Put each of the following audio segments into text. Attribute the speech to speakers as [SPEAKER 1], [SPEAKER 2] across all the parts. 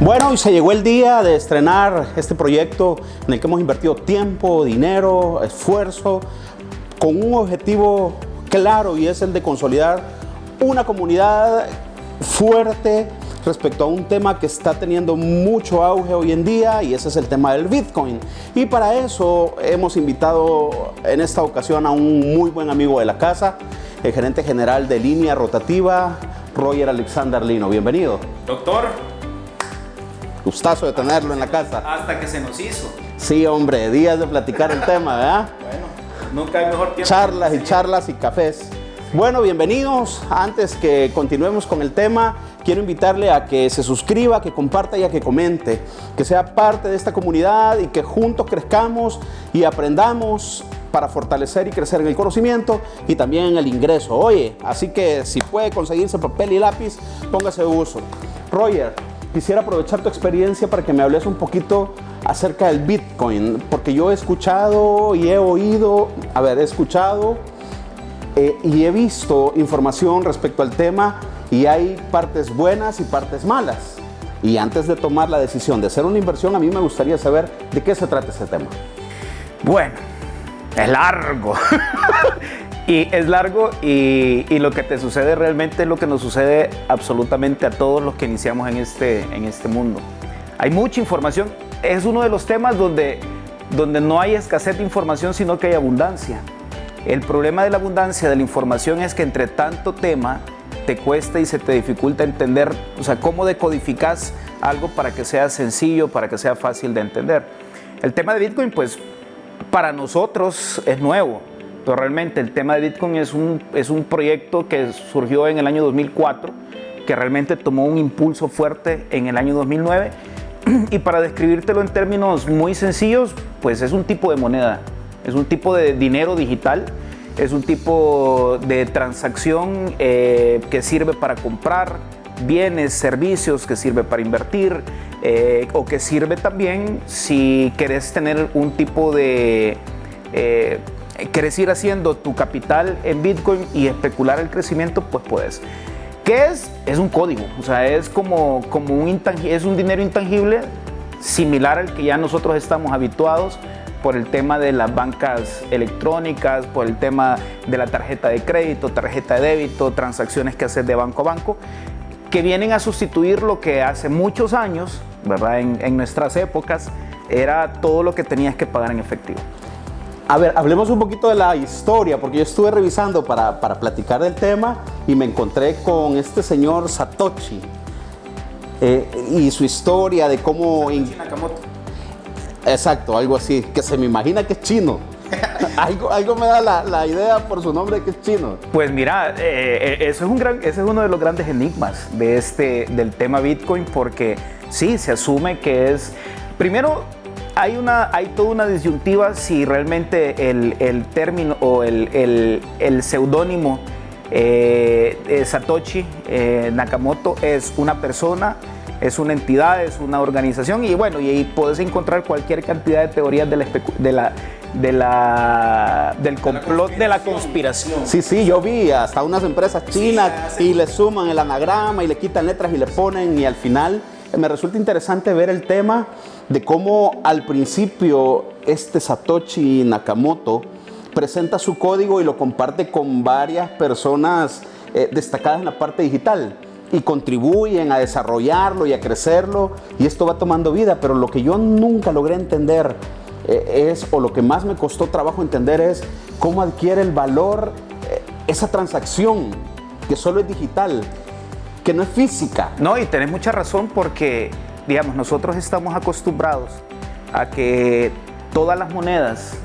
[SPEAKER 1] Bueno, y se llegó el día de estrenar este proyecto en el que hemos invertido tiempo, dinero, esfuerzo, con un objetivo claro, y es el de consolidar una comunidad fuerte respecto a un tema que está teniendo mucho auge hoy en día, y ese es el tema del Bitcoin. Y para eso hemos invitado en esta ocasión a un muy buen amigo de la casa, el gerente general de Línea Rotativa, Roger Alexander Lino. Bienvenido.
[SPEAKER 2] Doctor.
[SPEAKER 1] Gustazo de tenerlo en la casa.
[SPEAKER 2] Hasta que se nos hizo.
[SPEAKER 1] Sí, hombre, días de platicar el tema, ¿verdad?
[SPEAKER 2] Bueno, nunca hay mejor tiempo.
[SPEAKER 1] Charlas y cafés. Bueno, bienvenidos. Antes que continuemos con el tema, quiero invitarle a que se suscriba, que comparta y a que comente, que sea parte de esta comunidad y que juntos crezcamos y aprendamos para fortalecer y crecer en el conocimiento y también en el ingreso. Oye, así que si puede conseguirse papel y lápiz, póngase de uso. Roger, quisiera aprovechar tu experiencia para que me hables un poquito acerca del Bitcoin, porque yo he escuchado y he oído, he escuchado y he visto información respecto al tema, y hay partes buenas y partes malas. Y antes de tomar la decisión de hacer una inversión, a mí me gustaría saber de qué se trata ese tema.
[SPEAKER 2] Bueno, es largo. Y lo que te sucede realmente es lo que nos sucede absolutamente a todos los que iniciamos en este mundo. Hay mucha información. Es uno de los temas donde no hay escasez de información, sino que hay abundancia. El problema de la abundancia de la información es que entre tanto tema te cuesta y se te dificulta entender, o sea, cómo decodificas algo para que sea sencillo, para que sea fácil de entender. El tema de Bitcoin, pues, para nosotros es nuevo. Pero realmente el tema de Bitcoin es un proyecto que surgió en el año 2004, que realmente tomó un impulso fuerte en el año 2009. Y para describírtelo en términos muy sencillos, pues es un tipo de moneda, es un tipo de dinero digital, es un tipo de transacción que sirve para comprar bienes, servicios, que sirve para invertir, o que sirve también si querés tener un tipo de... querés ir haciendo tu capital en Bitcoin y especular el crecimiento, pues puedes. ¿Qué es? Es un código, o sea, es como es un dinero intangible similar al que ya nosotros estamos habituados por el tema de las bancas electrónicas, por el tema de la tarjeta de crédito, tarjeta de débito, transacciones que haces de banco a banco, que vienen a sustituir lo que hace muchos años, ¿verdad? En nuestras épocas, era todo lo que tenías que pagar en efectivo.
[SPEAKER 1] A ver, hablemos un poquito de la historia, porque yo estuve revisando para platicar del tema y me encontré con este señor Satoshi y su historia de cómo...
[SPEAKER 2] Satoshi Nakamoto.
[SPEAKER 1] Exacto, algo así, que se me imagina que es chino. algo me da la idea por su nombre que es chino.
[SPEAKER 2] Pues mira, ese es uno de los grandes enigmas del tema Bitcoin, porque sí, se asume que es... Primero, hay toda una disyuntiva si realmente el término o el seudónimo Satoshi Nakamoto es una persona, es una entidad, es una organización, y bueno, y ahí puedes encontrar cualquier cantidad de teorías del complot, de la conspiración.
[SPEAKER 1] Sí, yo vi hasta unas empresas chinas y le suman el anagrama y le quitan letras y le ponen, y al final me resulta interesante ver el tema de cómo al principio este Satoshi Nakamoto presenta su código y lo comparte con varias personas destacadas en la parte digital, y contribuyen a desarrollarlo y a crecerlo, y esto va tomando vida. Pero lo que yo nunca logré entender o lo que más me costó trabajo entender, es cómo adquiere el valor esa transacción que solo es digital, que no es física.
[SPEAKER 2] No, y tenés mucha razón, porque, digamos, nosotros estamos acostumbrados a que todas las monedas,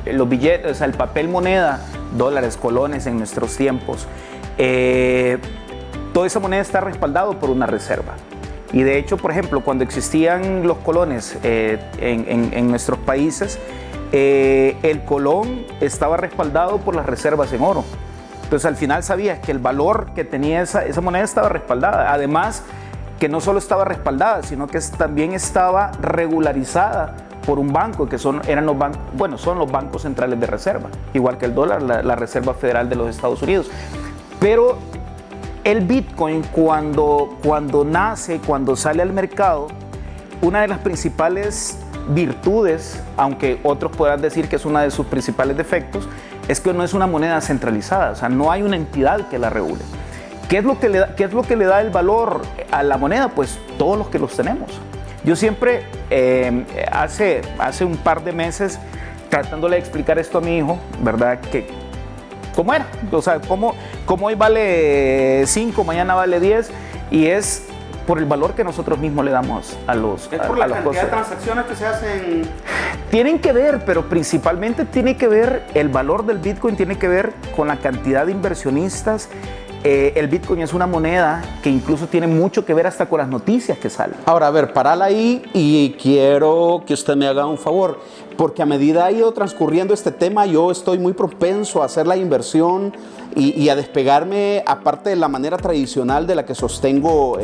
[SPEAKER 2] los billetes, o sea, el papel moneda, dólares, colones en nuestros tiempos, toda esa moneda está respaldado por una reserva. Y de hecho, por ejemplo, cuando existían los colones en nuestros países, el colón estaba respaldado por las reservas en oro. Entonces, al final sabías que el valor que tenía esa moneda estaba respaldada. Además, que no solo estaba respaldada, sino que también estaba regularizada por un banco, que son los bancos centrales de reserva, igual que el dólar, la Reserva Federal de los Estados Unidos. Pero el Bitcoin cuando nace, cuando sale al mercado, una de las principales virtudes, aunque otros puedan decir que es uno de sus principales defectos, es que no es una moneda centralizada, o sea, no hay una entidad que la regule. ¿Qué es lo que le da el valor a la moneda? Pues todos los que los tenemos. Yo siempre, hace un par de meses, tratándole de explicar esto a mi hijo, ¿verdad? Que, ¿cómo era? O sea, ¿cómo hoy vale 5, mañana vale 10? Y es por el valor que nosotros mismos le damos a los
[SPEAKER 1] ¿Es por la cantidad de transacciones que se hacen?
[SPEAKER 2] Tienen que ver, pero principalmente tiene que ver, el valor del Bitcoin tiene que ver con la cantidad de inversionistas. El Bitcoin es una moneda que incluso tiene mucho que ver hasta con las noticias que salen.
[SPEAKER 1] Ahora, a ver, parala ahí y quiero que usted me haga un favor, porque a medida ha ido transcurriendo este tema, yo estoy muy propenso a hacer la inversión y a despegarme, aparte de la manera tradicional de la que sostengo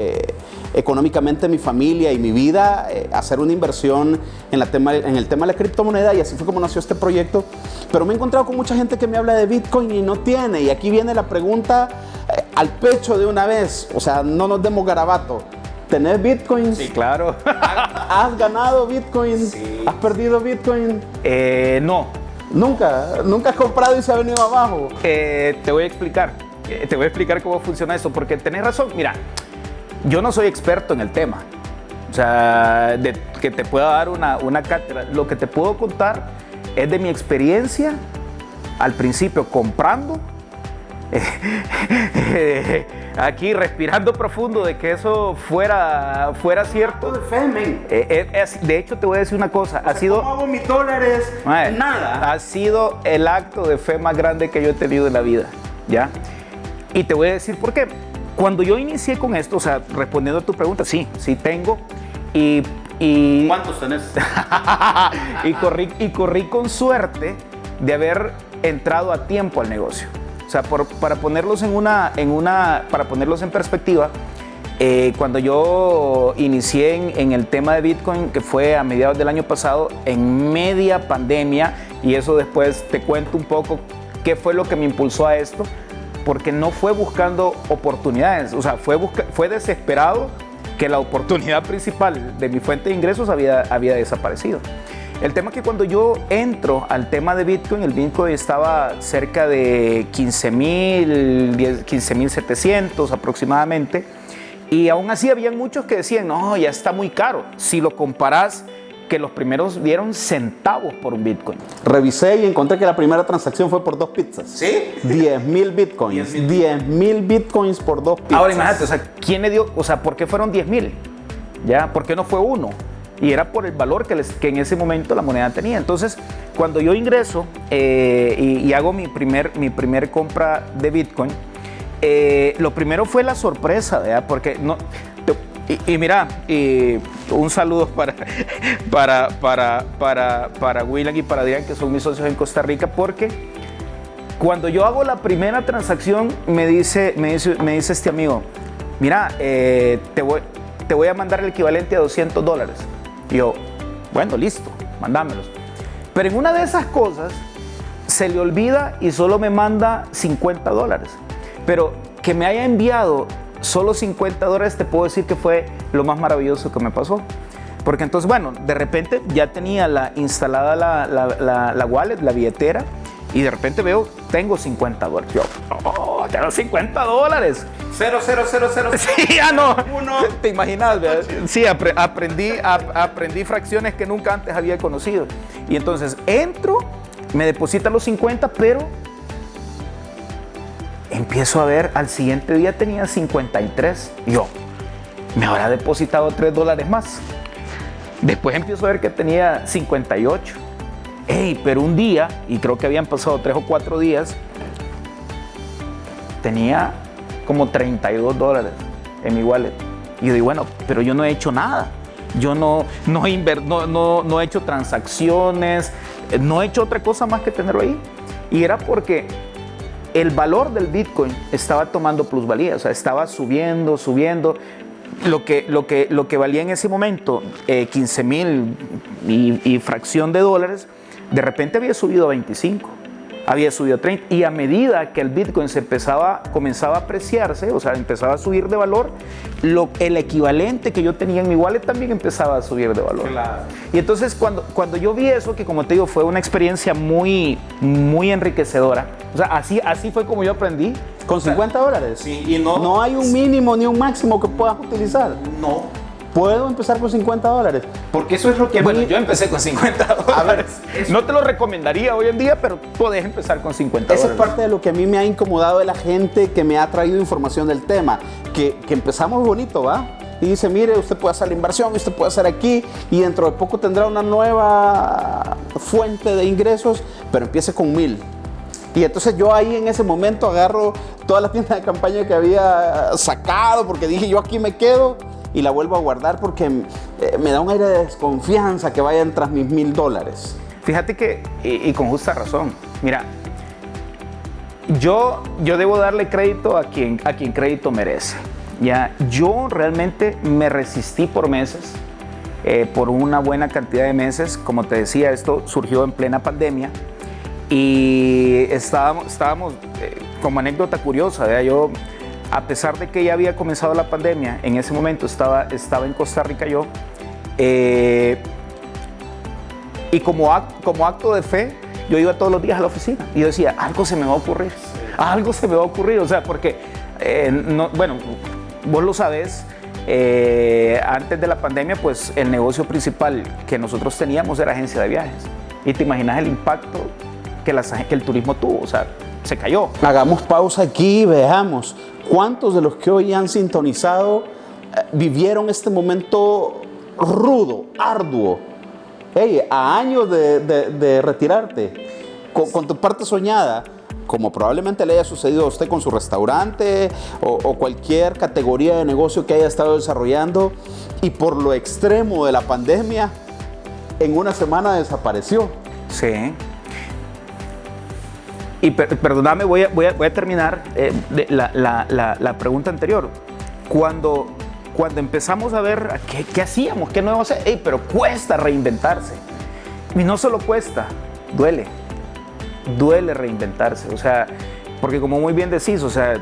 [SPEAKER 1] económicamente mi familia y mi vida, hacer una inversión en el tema de la criptomoneda, y así fue como nació este proyecto. Pero me he encontrado con mucha gente que me habla de Bitcoin y no tiene, y aquí viene la pregunta al pecho de una vez, o sea, no nos demos garabato. ¿Tenés Bitcoins?
[SPEAKER 2] Sí, claro.
[SPEAKER 1] ¿Has ganado Bitcoin?
[SPEAKER 2] Sí.
[SPEAKER 1] ¿Has perdido Bitcoin?
[SPEAKER 2] No.
[SPEAKER 1] ¿Nunca has comprado y se ha venido abajo?
[SPEAKER 2] Te voy a explicar. Te voy a explicar cómo funciona eso, porque tenés razón. Mira, yo no soy experto en el tema. O sea, que te pueda dar una cátedra. Lo que te puedo contar es de mi experiencia al principio comprando. Aquí respirando profundo de que eso fuera cierto.
[SPEAKER 1] De fe, men.
[SPEAKER 2] De hecho, te voy a decir una cosa.
[SPEAKER 1] ¿Cómo hago mis dólares? Nada.
[SPEAKER 2] Ha sido el acto de fe más grande que yo he tenido en la vida, ¿ya? Y te voy a decir por qué. Cuando yo inicié con esto, o sea, respondiendo a tu pregunta, sí tengo. Y
[SPEAKER 1] ¿Cuántos tenés?
[SPEAKER 2] y corrí con suerte de haber entrado a tiempo al negocio. O sea, para ponerlos en perspectiva, cuando yo inicié en el tema de Bitcoin, que fue a mediados del año pasado, en media pandemia, y eso después te cuento un poco qué fue lo que me impulsó a esto, porque no fue buscando oportunidades, o sea, fue desesperado que la oportunidad principal de mi fuente de ingresos había desaparecido. El tema es que cuando yo entro al tema de Bitcoin, el Bitcoin estaba cerca de 15.700 aproximadamente, y aún así habían muchos que decían, no, ya está muy caro, si lo comparás que los primeros dieron centavos por un Bitcoin.
[SPEAKER 1] Revisé y encontré que la primera transacción fue por 2 pizzas.
[SPEAKER 2] ¿Sí?
[SPEAKER 1] 10.000 Bitcoins. 10.000 Bitcoins por 2 pizzas.
[SPEAKER 2] Ahora imagínate, o sea, ¿quién le dio? O sea, ¿por qué fueron 10.000? ¿Ya? ¿Por qué no fue uno? Y era por el valor que en ese momento la moneda tenía. Entonces, cuando yo ingreso y hago mi primer compra de Bitcoin, lo primero fue la sorpresa, ¿verdad? Porque no... Y mira, un saludo para William y para Adrián, que son mis socios en Costa Rica, porque cuando yo hago la primera transacción, me dice este amigo, mira, te voy a mandar el equivalente a $200. Y yo, bueno, listo, mandámelos. Pero en una de esas cosas se le olvida y solo me manda $50. Pero que me haya enviado solo $50, te puedo decir que fue lo más maravilloso que me pasó. Porque entonces, bueno, de repente ya tenía instalada la wallet, la billetera, y de repente veo, tengo $50. Yo, oh, tengo $50.
[SPEAKER 1] 0, 0, 0, 0.
[SPEAKER 2] Sí, ya no.
[SPEAKER 1] Uno.
[SPEAKER 2] ¿Te imaginas? ¿Verdad? Sí, aprendí fracciones que nunca antes había conocido. Y entonces entro, me depositan los 50, pero empiezo a ver, al siguiente día tenía 53. Yo, me habrá depositado $3 más. Después empiezo a ver que tenía 58. Ey, pero un día, y creo que habían pasado 3 o 4 días, tenía como $32 en mi wallet. Y yo digo, bueno, pero yo no he hecho nada. Yo no he hecho transacciones, no he hecho otra cosa más que tenerlo ahí. Y era porque el valor del Bitcoin estaba tomando plusvalía, o sea, estaba subiendo. Lo que valía en ese momento 15.000 y fracción de dólares, de repente había subido a 25. había subido a 30, y a medida que el Bitcoin comenzaba a apreciarse, o sea, empezaba a subir de valor, el equivalente que yo tenía en mi wallet también empezaba a subir de valor.
[SPEAKER 1] Claro.
[SPEAKER 2] Y entonces cuando yo vi eso, que como te digo, fue una experiencia muy, muy enriquecedora, o sea, así fue como yo aprendí.
[SPEAKER 1] ¿Con $50?
[SPEAKER 2] Sí, y
[SPEAKER 1] no hay un mínimo ni un máximo que puedas utilizar.
[SPEAKER 2] No.
[SPEAKER 1] ¿Puedo empezar con $50?
[SPEAKER 2] Porque eso es lo que... Bueno, yo empecé con $50.
[SPEAKER 1] A ver,
[SPEAKER 2] no te lo recomendaría hoy en día, pero podés empezar con $50.
[SPEAKER 1] Esa es parte de lo que a mí me ha incomodado de la gente que me ha traído información del tema. Que empezamos bonito, ¿va? Y dice, mire, usted puede hacer la inversión, usted puede hacer aquí, y dentro de poco tendrá una nueva fuente de ingresos, pero empiece con 1,000. Y entonces yo ahí en ese momento agarro toda la tienda de campaña que había sacado, porque dije, yo aquí me quedo, y la vuelvo a guardar porque me da un aire de desconfianza que vayan tras mis $1,000.
[SPEAKER 2] Fíjate que, y con justa razón, mira, yo debo darle crédito a quien crédito merece. Ya, yo realmente me resistí por meses, por una buena cantidad de meses. Como te decía, esto surgió en plena pandemia y estábamos como anécdota curiosa, ¿verdad? Yo, a pesar de que ya había comenzado la pandemia, en ese momento estaba en Costa Rica yo, y como acto de fe, yo iba todos los días a la oficina y yo decía, algo se me va a ocurrir, o sea, porque, bueno, vos lo sabés, antes de la pandemia, pues el negocio principal que nosotros teníamos era agencia de viajes, y te imaginas el impacto que el turismo tuvo, o sea, se cayó.
[SPEAKER 1] Hagamos pausa aquí y veamos cuántos de los que hoy han sintonizado vivieron este momento rudo, arduo, a años de retirarte, con tu parte soñada, como probablemente le haya sucedido a usted con su restaurante o cualquier categoría de negocio que haya estado desarrollando, y por lo extremo de la pandemia, en una semana desapareció.
[SPEAKER 2] Sí. Y perdóname, voy a terminar la pregunta anterior. Cuando empezamos a ver qué hacíamos, qué nuevo hacer, pero cuesta reinventarse. Y no solo cuesta, duele reinventarse. O sea, porque como muy bien decís, o sea,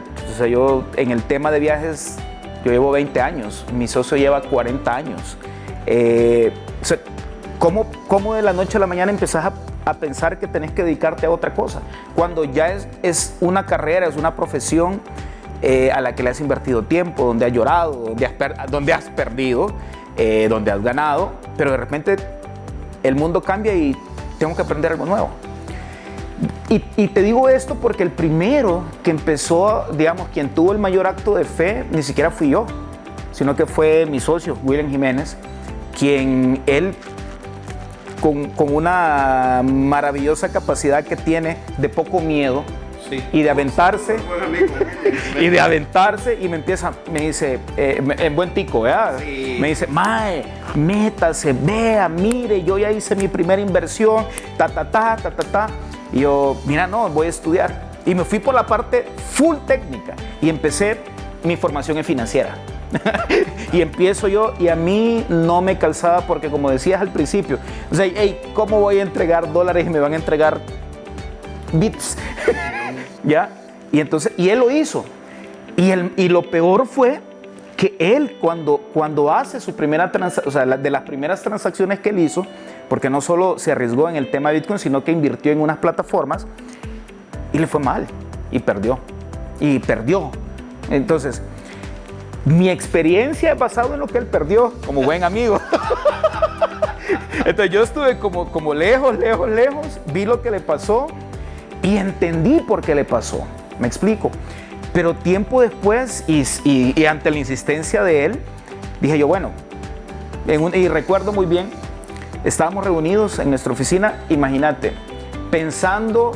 [SPEAKER 2] yo en el tema de viajes, yo llevo 20 años, mi socio lleva 40 años. O sea, ¿cómo de la noche a la mañana empezás a pensar que tenés que dedicarte a otra cosa? Cuando ya es una carrera, es una profesión a la que le has invertido tiempo, donde has llorado, donde has perdido, donde has ganado, pero de repente el mundo cambia y tengo que aprender algo nuevo. Y te digo esto porque el primero que empezó, digamos, quien tuvo el mayor acto de fe, ni siquiera fui yo, sino que fue mi socio, William Jiménez, quien él, con una maravillosa capacidad que tiene de poco miedo, sí, y de aventarse, y me dice, en buen tico, ¿verdad? Sí. Me dice, mae, métase, vea, mire, yo ya hice mi primera inversión, y yo, mira, no, voy a estudiar. Y me fui por la parte full técnica y empecé mi formación en financiera. Y empiezo yo, y a mí no me calzaba porque, como decías al principio, o sea, ¿cómo voy a entregar dólares y me van a entregar bits? ¿Ya? Y entonces, y él lo hizo. Y lo peor fue que él, cuando hace su primera transacción, o sea, de las primeras transacciones que él hizo, porque no solo se arriesgó en el tema de Bitcoin, sino que invirtió en unas plataformas, y le fue mal, y perdió. Entonces, mi experiencia es basada en lo que él perdió, como buen amigo. Entonces yo estuve como lejos, vi lo que le pasó y entendí por qué le pasó. Me explico. Pero tiempo después, y ante la insistencia de él, dije yo, bueno, y recuerdo muy bien, estábamos reunidos en nuestra oficina, imagínate, pensando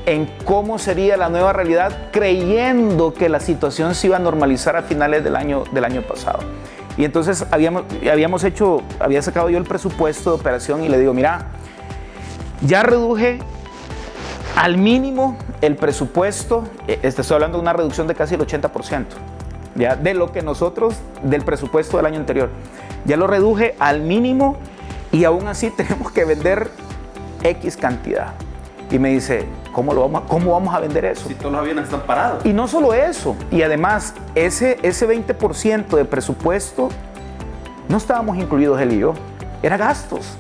[SPEAKER 2] en cómo sería la nueva realidad, creyendo que la situación se iba a normalizar a finales del año pasado. Y entonces había sacado yo el presupuesto de operación y le digo, mira, ya reduje al mínimo el presupuesto, estoy hablando de una reducción de casi el 80%, ¿ya? De lo que del presupuesto del año anterior. Ya lo reduje al mínimo y aún así tenemos que vender X cantidad. y me dice, ¿cómo vamos a vender eso?
[SPEAKER 1] Si todos los aviones están parados.
[SPEAKER 2] Y no solo eso, y además ese 20% de presupuesto no estábamos incluidos él y yo, era gastos.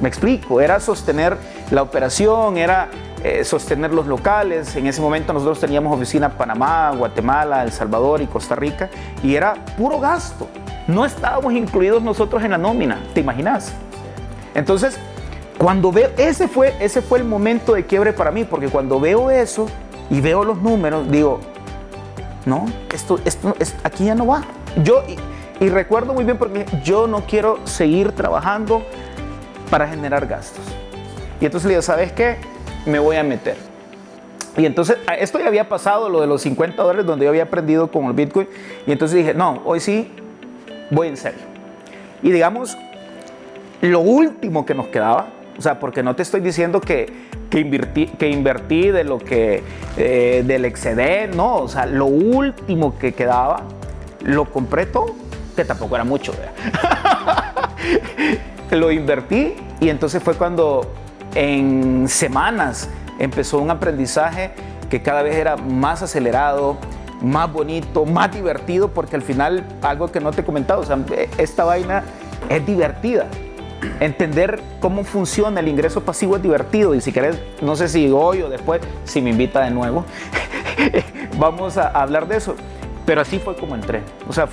[SPEAKER 2] Me explico, era sostener la operación, era sostener los locales. En ese momento nosotros teníamos oficina en Panamá, Guatemala, El Salvador y Costa Rica, y era puro gasto. No estábamos incluidos nosotros en la nómina, ¿te imaginas? Entonces, cuando veo, ese fue el momento de quiebre para mí, porque cuando veo eso y veo los números, digo, no, esto aquí ya no va. Y recuerdo muy bien porque yo no quiero seguir trabajando para generar gastos. Y entonces le digo, ¿sabes qué? Me voy a meter. Y entonces, esto ya había pasado, lo de los $50, donde yo había aprendido con el Bitcoin. Y entonces dije, no, hoy sí, voy en serio. Y digamos, lo último que nos quedaba, o sea, porque no te estoy diciendo que invertí de lo que, del excedente, no, o sea, lo último que quedaba, lo compré todo, que tampoco era mucho, lo invertí y entonces fue cuando en semanas empezó un aprendizaje que cada vez era más acelerado, más bonito, más divertido, porque al final, algo que no te he comentado, o sea, esta vaina es divertida. Entender cómo funciona el ingreso pasivo es divertido, y si querés, no sé si hoy o después, si me invita de nuevo, vamos a hablar de eso. Pero así fue como entré. O sea,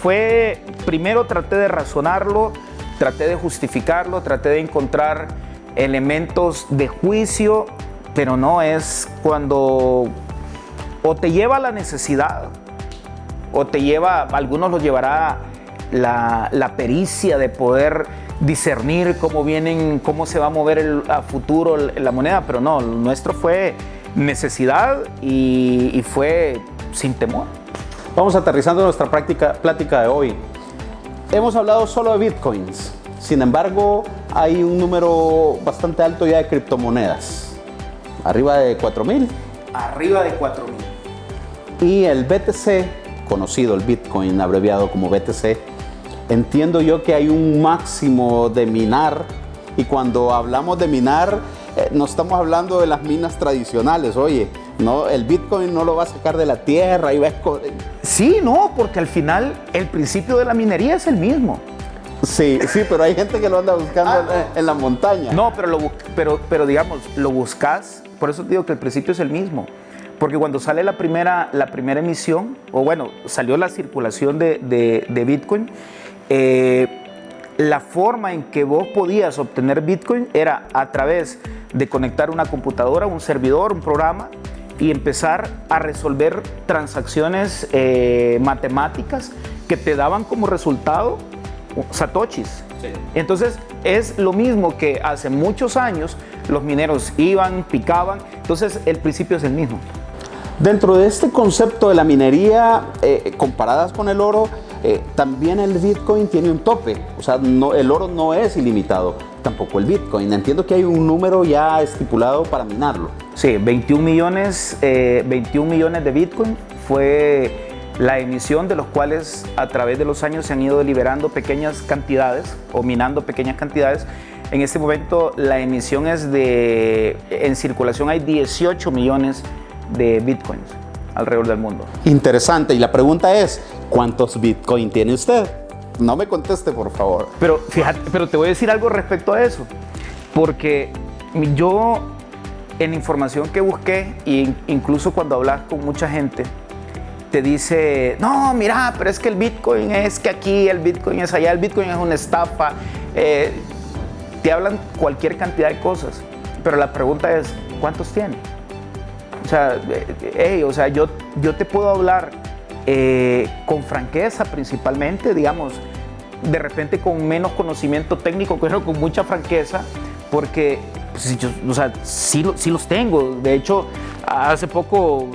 [SPEAKER 2] primero traté de razonarlo, traté de justificarlo, traté de encontrar elementos de juicio, pero no es cuando o te lleva a la necesidad, o te lleva, algunos los llevará la pericia de poder discernir cómo se va a mover a futuro la moneda, pero no, lo nuestro fue necesidad y fue sin temor.
[SPEAKER 1] Vamos aterrizando nuestra plática de hoy. Hemos hablado solo de bitcoins, sin embargo, hay un número bastante alto ya de criptomonedas, arriba de 4,000.
[SPEAKER 2] Arriba de 4,000.
[SPEAKER 1] Y el BTC, conocido el Bitcoin, abreviado como BTC, entiendo yo que hay un máximo de minar, y cuando hablamos de minar, no estamos hablando de las minas tradicionales, oye, no, el Bitcoin no lo va a sacar de la tierra y va a...
[SPEAKER 2] Sí, no, porque al final el principio de la minería es el mismo.
[SPEAKER 1] Sí, pero hay gente que lo anda buscando en la montaña.
[SPEAKER 2] No, pero digamos, lo buscas, por eso te digo que el principio es el mismo. Porque cuando sale la primera emisión, o bueno, salió la circulación de Bitcoin, la forma en que vos podías obtener Bitcoin era a través de conectar una computadora, un servidor, un programa, y empezar a resolver transacciones matemáticas que te daban como resultado satoshis. Sí. Entonces es lo mismo que hace muchos años los mineros iban, picaban, entonces el principio es el mismo.
[SPEAKER 1] Dentro de este concepto de la minería, comparadas con el oro, también el Bitcoin tiene un tope. O sea, el oro no es ilimitado, tampoco el Bitcoin. Entiendo que hay un número ya estipulado para minarlo.
[SPEAKER 2] Sí, 21 millones de Bitcoin fue la emisión, de los cuales a través de los años se han ido liberando pequeñas cantidades o minando pequeñas cantidades. En este momento la emisión es en circulación hay 18 millones de Bitcoins alrededor del mundo.
[SPEAKER 1] Interesante, y la pregunta es, ¿cuántos Bitcoin tiene usted? No me conteste, por favor.
[SPEAKER 2] Pero fíjate, pero te voy a decir algo respecto a eso, porque yo en información que busqué, e incluso cuando hablas con mucha gente, te dice, no, mira, pero es que el Bitcoin es que aquí, el Bitcoin es allá, el Bitcoin es una estafa. Te hablan cualquier cantidad de cosas, pero la pregunta es, ¿cuántos tiene? O sea, yo te puedo hablar con franqueza principalmente, digamos, de repente con menos conocimiento técnico, pero con mucha franqueza, porque pues, sí los tengo. De hecho, hace poco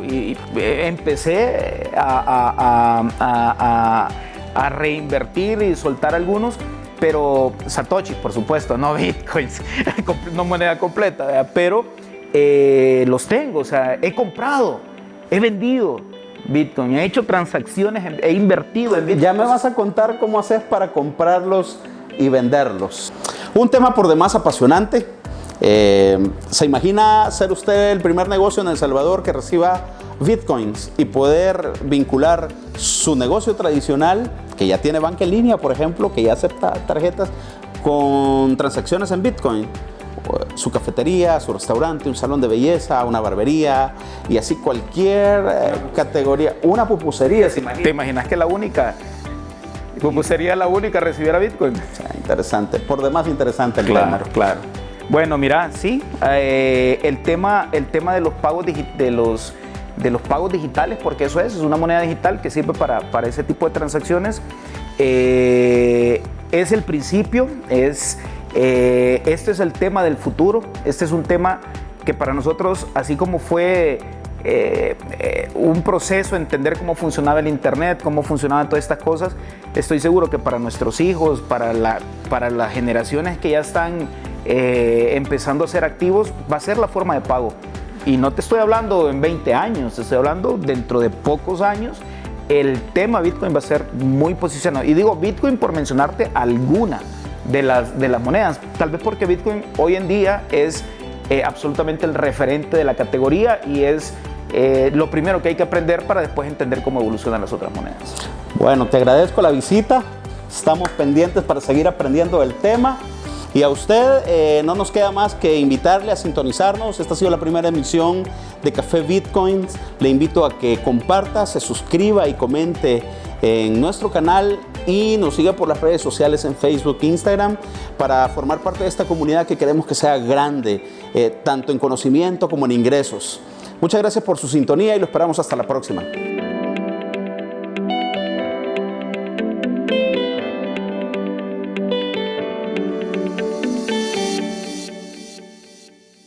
[SPEAKER 2] empecé a reinvertir y soltar algunos, pero satoshis, por supuesto, no bitcoins, no moneda completa, ¿verdad? Pero los tengo, o sea, he comprado, he vendido Bitcoin, he hecho transacciones, he invertido en Bitcoin.
[SPEAKER 1] Ya me vas a contar cómo haces para comprarlos y venderlos. Un tema por demás apasionante, ¿Se imagina ser usted el primer negocio en El Salvador que reciba Bitcoins y poder vincular su negocio tradicional, que ya tiene banca en línea, por ejemplo, que ya acepta tarjetas, con transacciones en Bitcoin? Su cafetería, su restaurante, un salón de belleza, una barbería y así cualquier categoría. Una pupusería, ¿se imagina?
[SPEAKER 2] ¿Te imaginas que la única pupusería la única recibiera Bitcoin?
[SPEAKER 1] O sea, interesante, por demás interesante el tema.
[SPEAKER 2] Claro. Bueno, mira, sí, el tema de los pagos de los pagos digitales, porque eso es una moneda digital que sirve para ese tipo de transacciones. Es el principio, este es el tema del futuro. Este es un tema que para nosotros, así como fue un proceso entender cómo funcionaba el internet, cómo funcionaban todas estas cosas, estoy seguro que para nuestros hijos, para las generaciones que ya están empezando a ser activos, va a ser la forma de pago. Y no te estoy hablando en 20 años, te estoy hablando dentro de pocos años. El tema Bitcoin va a ser muy posicionado. Y digo Bitcoin por mencionarte alguna de las monedas. Tal vez porque Bitcoin hoy en día es absolutamente el referente de la categoría y es lo primero que hay que aprender para después entender cómo evolucionan las otras monedas.
[SPEAKER 1] Bueno, te agradezco la visita. Estamos pendientes para seguir aprendiendo del tema. Y a usted no nos queda más que invitarle a sintonizarnos. Esta ha sido la primera emisión de Café Bitcoins. Le invito a que comparta, se suscriba y comente en nuestro canal y nos siga por las redes sociales en Facebook e Instagram para formar parte de esta comunidad que queremos que sea grande, tanto en conocimiento como en ingresos. Muchas gracias por su sintonía y lo esperamos hasta la próxima.